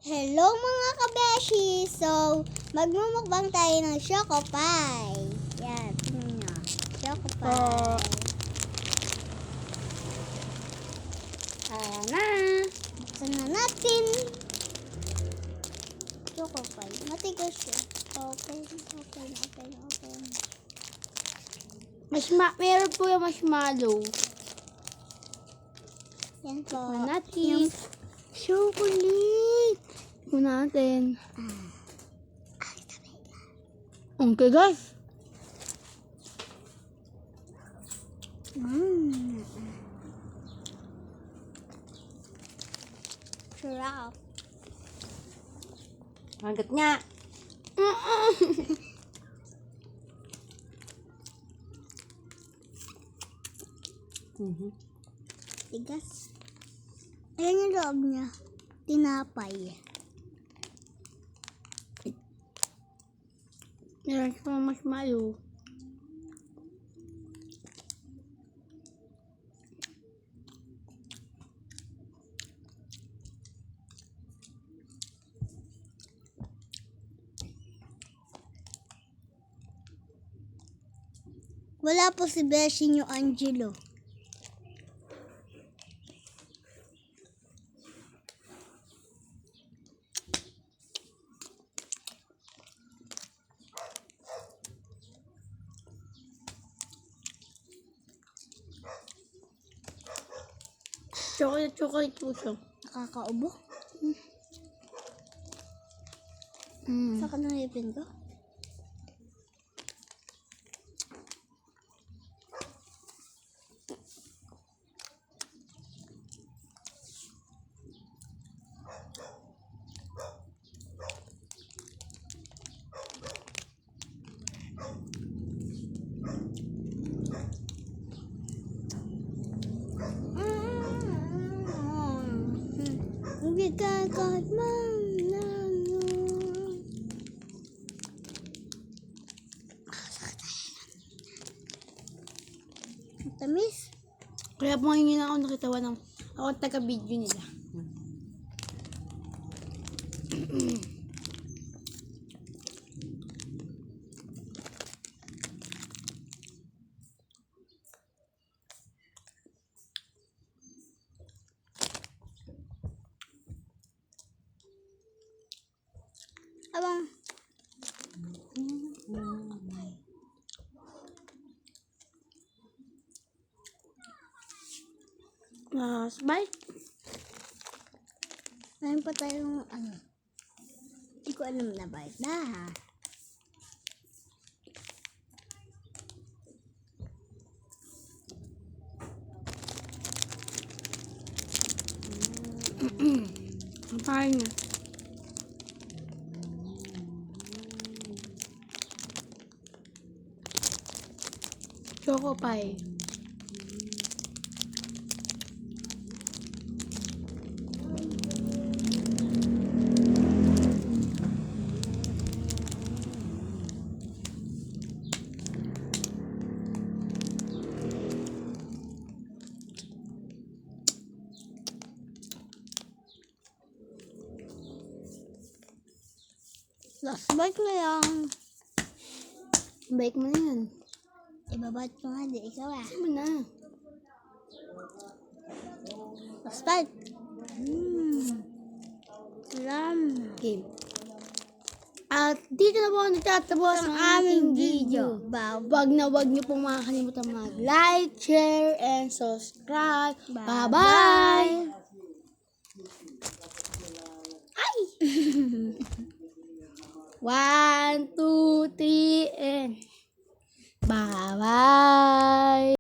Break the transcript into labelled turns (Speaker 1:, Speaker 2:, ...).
Speaker 1: Hello mga kabeshi! So, magmumukbang tayo ng Choco Pie. Yan, tingnan nyo. Choco Pie. Ayan na. Buksan na natin. Choco Pie. Matigas siya. Open.
Speaker 2: Meron po yung marshmallow.
Speaker 1: Yan po.
Speaker 2: Tignan natin.
Speaker 1: Chocolate.
Speaker 2: Tignan natin. Okay guys.
Speaker 1: Sarap.
Speaker 3: Magat nga.
Speaker 1: Tigas. Ayan yung loob niya. Tinapay.
Speaker 2: Meron siyang marshmallow.
Speaker 1: Wala po si Beshi yung Angelo.
Speaker 2: Chocolate po siya.
Speaker 1: Nakakaubo. Saka ng ipin ko. Hindi ka kahit tamis.
Speaker 2: Kaya pumangingin ako nakitawa ng ako taga-video nila.
Speaker 1: Abang.
Speaker 2: Sabay.
Speaker 1: Mayroon pa tayong hindi ko alam na ba ito.
Speaker 2: Ang pangin niya. Choco pie.
Speaker 1: Last bite mo yan.
Speaker 2: Bake mo na yan.
Speaker 1: Ibabait ko nga, di ikaw
Speaker 2: Ano na?
Speaker 1: Last bite. Salam.
Speaker 2: Game. At dito na po ako nagtatapos ang aming video. Wag niyo pong makakalimutan mag-like, share, and subscribe. Bye-bye! Ay! 1, 2, 3, and bye-bye!